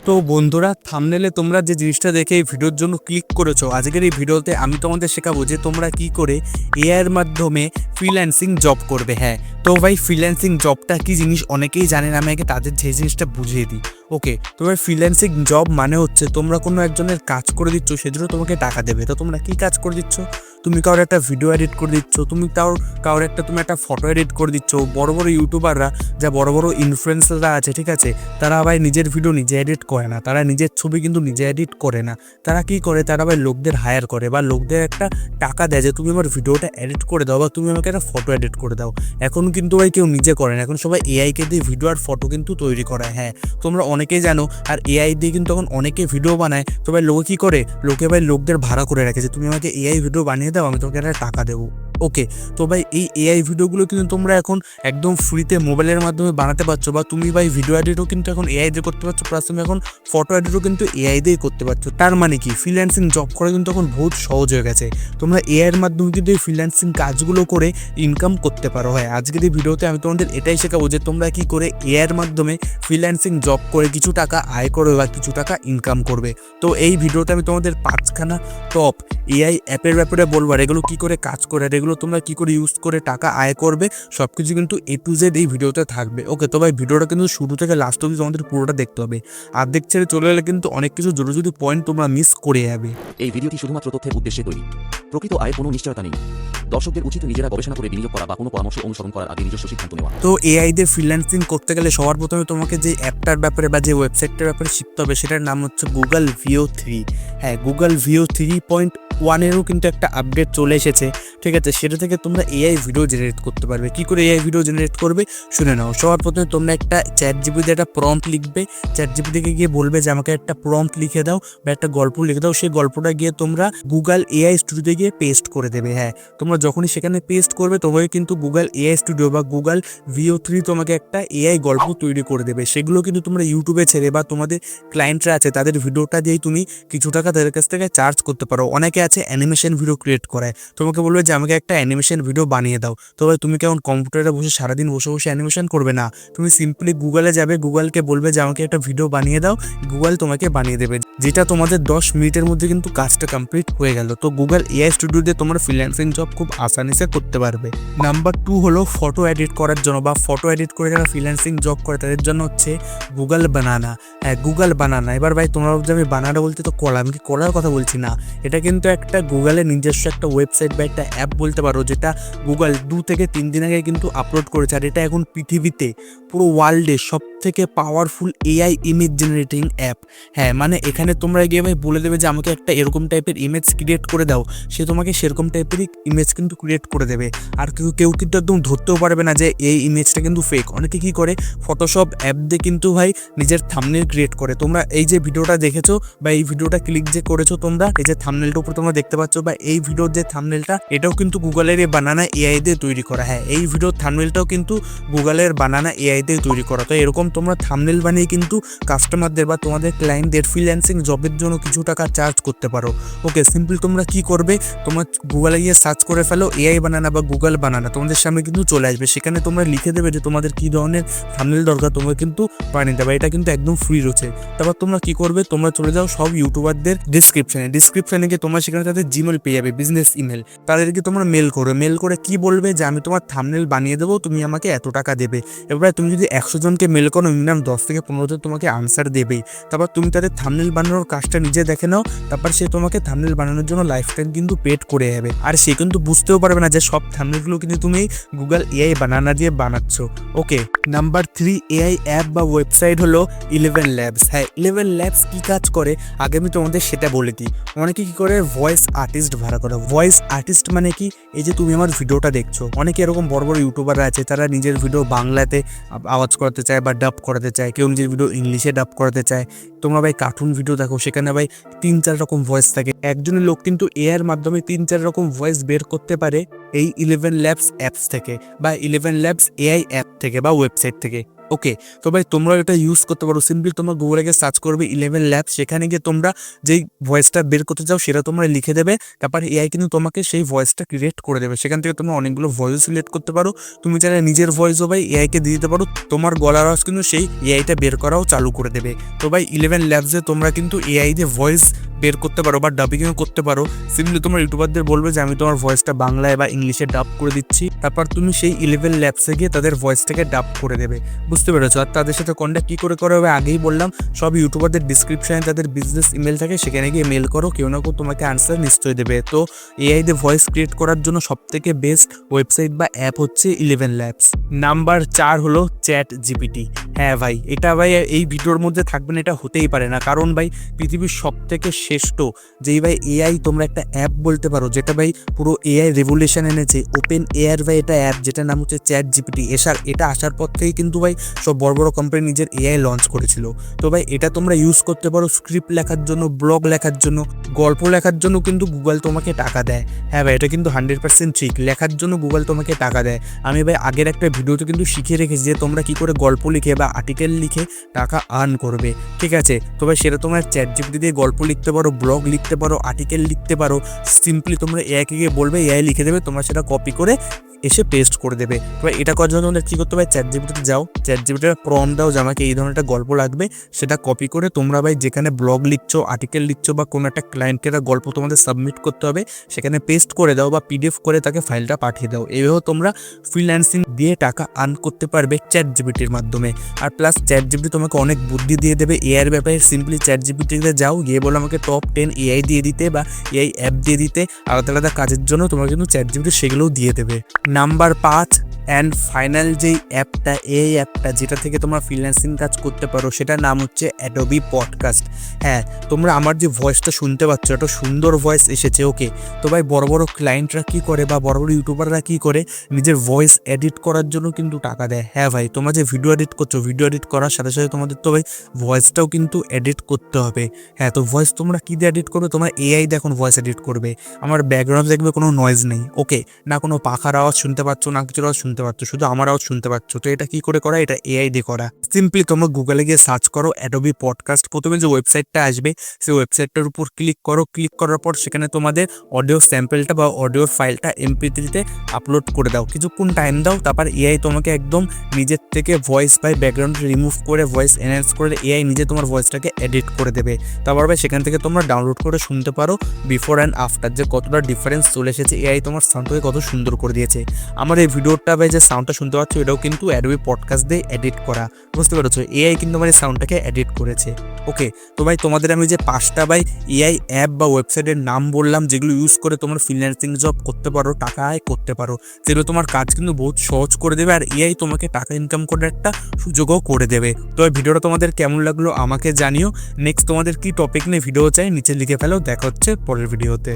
তো বন্ধুরা, থাম্বনেলে তোমরা যে জিনিসটা দেখে এই ভিডিওর জন্য ক্লিক করেছো, আজকের এই ভিডিওতে আমি তোমাদের শেখাবো যে তোমরা কি করে এআই এর মাধ্যমে ফ্রিল্যান্সিং জব করবে। হ্যাঁ, তো ভাই ফ্রিল্যান্সিং জবটা কি জিনিস অনেকেই জানেন, আমি আগে তাদের সেই জিনিসটা বুঝিয়ে দিই। ওকে, তো ভাই ফ্রিল্যান্সিং জব মানে হচ্ছে তোমরা কোনো একজনের কাজ করে দিচ্ছ, সেজন্য তোমাকে টাকা দেবে। তো তোমরা কি কাজ করে দিচ্ছ? তুমি কারোর একটা ভিডিও এডিট করে দিচ্ছ, তুমি কারোর একটা ফটো এডিট করে দিচ্ছ। বড় বড় ইউটিউবাররা, যা বড় বড় ইনফ্লুয়েন্সাররা আছে, ঠিক আছে, তারা ভাই নিজের ভিডিও নিজে এডিট করে না, তারা নিজের ছবি কিন্তু নিজে এডিট করে না। তারা কি করে, তারা ভাই লোকদের হায়ার করে বা লোকদের একটা টাকা দেয় যে তুমি আমার ভিডিওটা এডিট করে দাও বা তুমি আমাকে একটা ফটো এডিট করে দাও। এখন কিন্তু ভাই কেউ নিজে করে না, এখন সবাই এআইকে দিয়ে ভিডিও আর ফটো কিন্তু তৈরি করায়। হ্যাঁ, তোমরা অনেকেই জানো। আর এআই দিয়ে কিন্তু এখন অনেকে ভিডিও বানায়। তো ভাই লোকে কি করে, লোকে ভাই লোকদের ভাড়া করে রাখে যে তুমি আমাকে এআই ভিডিও বানিয়ে দাও, আমি তোমাকে একটা টাকা দেবো। ওকে, তো ভাই এই এআই ভিডিওগুলো কিন্তু তোমরা এখন একদম ফ্রিতে মোবাইলের মাধ্যমে বানাতে পারছো, বা তুমি ভাই ভিডিও এডিটও কিন্তু এখন এআই দিয়ে করতে পারছো, প্লাস তুমি এখন ফটো এডিটও কিন্তু এআই দিয়ে করতে পারছো। তার মানে কি, ফ্রিল্যান্সিং জব করা কিন্তু এখন বহুত সহজ হয়ে গেছে। তোমরা এআই এর মাধ্যমে কিন্তু এই ফ্রিল্যান্সিং কাজগুলো করে ইনকাম করতে পারো। হয়, আজকের এই ভিডিওতে আমি তোমাদের এটাই শেখাবো যে তোমরা কি করে এআই এর মাধ্যমে ফ্রিল্যান্সিং জব করে কিছু টাকা আয় করবে বা কিছু টাকা ইনকাম করবে। তো এই ভিডিওতে আমি তোমাদের 5খানা টপ এআই অ্যাপের ব্যাপারে বলবো, আর এগুলো কি করে কাজ করে, আর এগুলো তোমরা কি করে ইউজ করে টাকা আয় করবে, সবকিছু কিন্তু A to Z এই ভিডিওতে থাকবে। ওকে, তো ভাই ভিডিওটা কিন্তু শুরু থেকে লাস্ট অবধি তোমাদের পুরোটা দেখতে হবে। আর দেখছে চলে এলে কিন্তু অনেক কিছু জরুরি পয়েন্ট তোমরা মিস করে যাবে। এই ভিডিওটি শুধুমাত্র তথ্যের উদ্দেশ্যে তৈরি, প্রকৃত আয়ের কোনো নিশ্চয়তা নেই। দর্শকদের উচিত নিজেরা গবেষণা করে বিনিয়োগ করা বা কোনো পরামর্শ অনুসরণ করার আগে নিজস্ব সিদ্ধান্ত নেওয়া। তো এআই দিয়ে ফ্রিল্যান্সিং করতে গেলে সবার প্রথমে তোমাকে যে অ্যাপটার ব্যাপারে বা যে ওয়েবসাইটটার ব্যাপারে শিখতে হবে, সেটার নাম হচ্ছে গুগল VO3। হ্যাঁ, গুগল VO3.1-এরও কিন্তু একটা আপডেট চলে এসেছে, ঠিক আছে। সেটা থেকে তোমরা এআই ভিডিও জেনারেট করতে পারবে। কি করে এআই ভিডিও জেনারেট করবে শুনে নাও। সবার প্রথমে তোমরা একটা চ্যাটজিপিটিতে একটা প্রম্পট লিখবে, চ্যাটজিপিটিকে গিয়ে বলবে যে আমাকে একটা প্রম্পট লিখে দাও বা একটা গল্প লিখে দাও। সেই গল্পটা গিয়ে তোমরা গুগল এআই স্টুডিওতে গিয়ে পেস্ট করে দেবে। হ্যাঁ, তোমরা যখনই সেখানে পেস্ট করবে তোমাকে কিন্তু গুগল এআই স্টুডিও বা গুগল VO3 তোমাকে একটা এআই গল্প তৈরি করে দেবে। সেগুলো কিন্তু তোমরা ইউটিউবে ছেড়ে বা তোমাদের ক্লায়েন্টরা আছে তাদের ভিডিওটা দিয়েই তুমি কিছু টাকা তাদের কাছ থেকে চার্জ করতে পারো। অনেকে আছে অ্যানিমেশন ভিডিও ক্রিয়েট করে, তোমাকে বলবে যে আমাকে একটা অ্যানিমেশন ভিডিও বানিয়ে দাও। তবে তুমি কেমন কম্পিউটারে বসে সারাদিন বসে বসে অ্যানিমেশন করবে না, তুমি সিম্পলি গুগলে যাবে, গুগলকে বলবে যে আমাকে একটা ভিডিও বানিয়ে দাও, গুগল তোমাকে বানিয়ে দেবে, যেটা তোমাদের 10 মিনিটের মধ্যে কিন্তু কাজটা কমপ্লিট হয়ে গেল। তো গুগল এআই স্টুডিও দিয়ে তোমরা ফ্রিল্যান্সিং জব খুব আসানিসে করতে পারবে। নাম্বার 2 হলো ফটো এডিট করার জন্য, বা ফটো এডিট করে যারা ফ্রিল্যান্সিং জব করে তাদের জন্য হচ্ছে গুগল বানানা। হ্যাঁ, গুগল বানানা। এবার ভাই তোমরা ভাবছো আমি বানানা বলতে তো কলা, আমি কি কলার কথা বলছি না। এটা কিন্তু একটা গুগলের নিজস্ব একটা ওয়েবসাইট বা একটা অ্যাপ বলতে পারো, যেটা গুগল 2 থেকে 3 দিন আগে কিন্তু আপলোড করেছে। আর এটা এখন পৃথিবীতে পুরো ওয়ার্ল্ডে সব থেকে powerful AI image generating app. হ্যাঁ, মানে এখানে তোমরা গিয়ে ভাই বলে দেবে যে আমাকে একটা এরকম টাইপের ইমেজ ক্রিয়েট করে দাও, সে তোমাকে সেরকম টাইপেরই ইমেজ কিন্তু ক্রিয়েট করে দেবে। আর কেউ কিন্তু একদম ধরতেও পারবে না যে এই ইমেজটা কিন্তু ফেক। অনেকে কি করে, ফটোশপ অ্যাপ দিয়ে কিন্তু ভাই নিজের থাম্বনেল ক্রিয়েট করে। তোমরা এই যে ভিডিওটা দেখেছো বা এই ভিডিওটা ক্লিক যে করেছো, তোমরা এই যে থাম্বনেলটার উপর তোমরা দেখতে পাচ্ছ, বা এই ভিডিওর যে থাম্বনেলটা, এটাও কিন্তু গুগলের এই বানানা এআই দিয়ে তৈরি করা। হ্যাঁ, এই ভিডিওর থাম্বনেলটাও কিন্তু গুগলের বানানা এআই দিয়ে তৈরি করা। তো এরকম তোমরা থাম্বনেল বানিয়ে কিন্তু কাস্টমারদের বা তোমাদের ক্লায়েন্টদের ফ্রিল্যান্সিং জবের জন্য কিছু টাকা চার্জ করতে পারো। ওকে, সিম্পল তোমরা কি করবে, তোমরা গুগলে গিয়ে সার্চ করে ফেলো এআই বানানা বা গুগল বানানা, তোমাদের সামনে কিন্তু চলে আসবে। সেখানে তোমরা লিখে দেবে যে তোমাদের কি ধরনের থাম্বনেল দরকার, তোমরা কিন্তু বানিয়ে দেবে। এটা কিন্তু একদম ফ্রি রয়েছে। তারপর তোমরা কি করবে, তোমরা চলে যাও সব ইউটিউবারদের ডিসক্রিপশনে গিয়ে তোমরা সেখানে তাদের জিমেল পেয়ে যাবে, বিজনেস ইমেল। তাদেরকে তোমরা মেল করে কি বলবে যে আমি তোমার থাম্বনেল বানিয়ে দেবো, তুমি আমাকে এত টাকা দেবে। এবার তুমি যদি 100 জনকে মেল করো, মিনিমাম 10 থেকে 15 জন তোমাকে আনসার দেবেই। তারপর তুমি তাদের থাম্বনেল বানানোর কাজটা নিজে দেখে নাও, তারপর সে তোমাকে থাম্বনেল বানানোর জন্য লাইফ টাইম কিন্তু পেড করে যাবে। আর সে কিন্তু বুঝতেও পারবে না যে সব থাম্বনেলগুলো কিন্তু তুমি গুগল এআই বানানা দিয়ে বানাচ্ছ। ওকে, নাম্বার 3 এআই অ্যাপ বা ওয়েবসাইট হলো 11 ল্যাবস। হ্যাঁ, 11 ল্যাবস কি কাজ করে আগে আমি তোমাদের সেটা বলে দিই। অনেকে কি করে, ভয়েস আর্টিস্ট ভাড়া করে। ভয়েস আর্টিস্ট মানে কি, এই যে তুমি আমার ভিডিওটা দেখছো, অনেকে এরকম বড় বড় ইউটিউবাররা আছে, তারা নিজের ভিডিও বাংলাতে আওয়াজ করাতে চায় বা ডাব করাতে চায়, কেউ নিজের ভিডিও ইংলিশে ডাব করাতে চায়। তোমরা ভাই কার্টুন ভিডিও দেখো, সেখানে ভাই 3-4 রকম ভয়েস থাকে। একজনের লোক কিন্তু এআইয়ের মাধ্যমে 3-4 রকম ভয়েস বের করতে পারে এই 11 ল্যাবস অ্যাপস থেকে বা 11 ল্যাবস এআই অ্যাপ থেকে বা ওয়েবসাইট থেকে। ওকে, তো ভাই তোমরা এটা ইউজ করতে পারো। সিম্পলি তোমরা গুগলে গিয়ে সার্চ করবে 11 ল্যাবস, সেখানে গিয়ে তোমরা যেই ভয়েসটা বের করতে চাও সেটা তোমরা লিখে দেবে, তারপর এআই কিন্তু তোমাকে সেই ভয়েসটা ক্রিয়েট করে দেবে। সেখান থেকে তোমরা অনেকগুলো ভয়েস সিলেক্ট করতে পারো। তুমি চাইলে নিজের ভয়েসও ভাই এআইকে দিয়ে দিতে পারো, তোমার গলার আওয়াজ কিন্তু সেই এআইটা বের করাও চালু করে দেবে। তো ভাই 11 ল্যাবসে তোমরা কিন্তু এআই দিয়ে ভয়েস বের করতে পারো বা ডাবিংও করতে পারো। সিম্পলি তোমার ইউটিউবারদের বলবে যে আমি তোমার ভয়েসটা বাংলায় বা ইংলিশে ডাব করে দিচ্ছি, তারপর তুমি সেই 11 ল্যাবসে গিয়ে তাদের ভয়েসটাকে ডাব করে দেবে। বুঝতে পেরেছো? আর তাদের সাথে কন্ট্যাক্ট কী করে করা হবে আগেই বললাম, সব ইউটিউবারদের ডিসক্রিপশানে তাদের বিজনেস ইমেল থাকে, সেখানে গিয়ে মেল করো, কেউ না কেউ তোমাকে আনসার নিশ্চয়ই দেবে। তো এআই দিয়ে ভয়েস ক্রিয়েট করার জন্য সবথেকে বেস্ট ওয়েবসাইট বা অ্যাপ হচ্ছে 11 ল্যাবস। নাম্বার 4 হলো চ্যাট জিপিটি। হ্যাঁ ভাই, এটা ভাই এই ভিডিওর মধ্যে থাকবে না, এটা হতেই পারে না, কারণ ভাই পৃথিবীর সবথেকে শ্রেষ্ঠ যেই ভাই এআই তোমরা একটা অ্যাপ বলতে পারো, যেটা ভাই পুরো এআই রেভলিউশন এনেছে, ওপেন এআর ভাই এটা অ্যাপ, যেটার নাম হচ্ছে চ্যাট জিপিটি। এটা আসার পর থেকেই কিন্তু ভাই সব বড় বড় কোম্পানি নিজের এআই লঞ্চ করেছিল। তো ভাই এটা তোমরা ইউজ করতে পারো স্ক্রিপ্ট লেখার জন্য, ব্লগ লেখার জন্য, গল্প লেখার জন্য কিন্তু গুগল তোমাকে টাকা দেয়। হ্যাঁ ভাই, এটা কিন্তু 100% ঠিক, লেখার জন্য গুগল তোমাকে টাকা দেয়। আমি ভাই আগের একটা ভিডিওতে কিন্তু শিখিয়ে রেখেছি যে তোমরা কি করে গল্প লিখে বা আর্টিকেল লিখে টাকা আর্ন করবে, ঠিক আছে? তো ভাই সেটা তোমরা চ্যাট জিপিটি দিয়ে গল্প লিখতে পারো, ব্লগ লিখতে পারো, আর্টিকেল লিখতে পারো। সিম্পলি তোমরা এআইকে গিয়ে বলবে, এআই লিখে দেবে, তোমরা সেটা কপি করে এসে পেস্ট করে দেবে। এবার এটা করার জন্য তোমাদের কী করতে হবে, চ্যাট জিপিটিতে যাও, চ্যাট জিপিটির প্রম্পট দাও যে আমাকে এই ধরনের একটা গল্প লাগবে, সেটা কপি করে তোমরা ভাই যেখানে ব্লগ লিখছো, আর্টিকেল লিখছো বা কোনো একটা ক্লায়েন্টকে একটা গল্প তোমাদের সাবমিট করতে হবে, সেখানে পেস্ট করে দাও বা পিডিএফ করে তাকে ফাইলটা পাঠিয়ে দাও। এইভাবে তোমরা ফ্রিল্যান্সিং দিয়ে টাকা আর্ন করতে পারবে চ্যাট জিপিটির মাধ্যমে। আর প্লাস চ্যাট জিপিটি তোমাকে অনেক বুদ্ধি দিয়ে দেবে এআইয়ের ব্যাপারে। সিম্পলি চ্যাট জিপিটিতে যাও, গিয়ে বলো আমাকে টপ 10 এআই দিয়ে দিতে বা এআই অ্যাপ দিয়ে দিতে, আলাদা আলাদা কাজের জন্য তোমরা কিন্তু চ্যাট জিপিটি সেগুলোও দিয়ে দেবে। নাম্বার 5 অ্যান্ড ফাইনাল যেই অ্যাপটা, এই অ্যাপটা যেটা থেকে তোমরা ফ্রিল্যান্সিং কাজ করতে পারো, সেটার নাম হচ্ছে অ্যাডোবি পডকাস্ট। হ্যাঁ, তোমরা আমার যে ভয়েসটা শুনতে পাচ্ছ, একটা সুন্দর ভয়েস এসেছে, ওকে? তো ভাই বড় বড় ক্লায়েন্টরা কী করে বা বড় বড় ইউটিউবাররা কী করে, নিজের ভয়েস এডিট করার জন্য কিন্তু টাকা দেয়। হ্যাঁ ভাই, তোমরা যে ভিডিও এডিট করছো, ভিডিও এডিট করার সাথে সাথে তোমাদের তো ভাই ভয়েসটাও কিন্তু এডিট করতে হবে। হ্যাঁ, তো ভয়েস তোমরা কী দিয়ে এডিট করবে? তোমরা এআই দিয়ে এখন ভয়েস এডিট করবে। আমার ব্যাকগ্রাউন্ড দেখবে কোনো নয়েজ নেই, ওকে? না কোনো পাখার আওয়াজ শুনতে পাচ্ছ, না কিছু আওয়াজ শুনতে পাচ্ছ, শুধু আমার আওয়াজ শুনতে পাচ্ছ। তো এটা কি করে করা? এটা এআই দিয়ে করা। সিম্পলি তোমরা গুগলে গিয়ে সার্চ করো অ্যাডোবি পডকাস্ট, প্রথমে যে ওয়েবসাইটটা আসবে সেই ওয়েবসাইটটার উপর ক্লিক করো। ক্লিক করার পর সেখানে তোমাদের অডিও স্যাম্পলটা বা অডিওর ফাইলটা MP3-তে আপলোড করে দাও, কিছুক্ষণ টাইম দাও, তারপর এআই তোমাকে একদম নিজের থেকে ভয়েস বাই ব্যাকগ্রাউন্ড রিমুভ করে, ভয়েস এনহ্যান্স করে এআই নিজে তোমার ভয়েসটাকে এডিট করে দেবে। তারপর ভাই সেখান থেকে তোমরা ডাউনলোড করে শুনতে পারো বিফোর অ্যান্ড আফটার, যে কতটা ডিফারেন্স চলে এসেছে, এআই তোমার সাউন্ডটাকে কত সুন্দর করে দিয়েছে। আমার এই ভিডিওটা ভাই যে সাউন্ডটা শুনতে পাচ্ছ, এটাও কিন্তু অ্যাডোবি পডকাস্ট দিয়ে এডিট করা, বুঝতে পেরেছো? এআই কিন্তু আমার এই সাউন্ডটাকে এডিট করেছে, ওকে? তো ভাই তোমাদের আমি যে 5টা ভাই এআই অ্যাপ বা ওয়েবসাইটের নাম বললাম, যেগুলো ইউজ করে তোমরা ফ্রিল্যান্সিং জব করতে পারো, টাকা আয় করতে পারো, যেগুলো তোমার কাজ কিন্তু বহুত সহজ করে দেবে, আর এআই তোমাকে টাকা ইনকাম করার একটা সুযোগও করে দেবে। তো এই ভিডিওটা তোমাদের কেমন লাগলো আমাকে জানিও। নেক্সট তোমাদের কি টপিক নিয়ে ভিডিও চাই নিচে লিখে ফেলো। দেখা হচ্ছে পরের ভিডিওতে।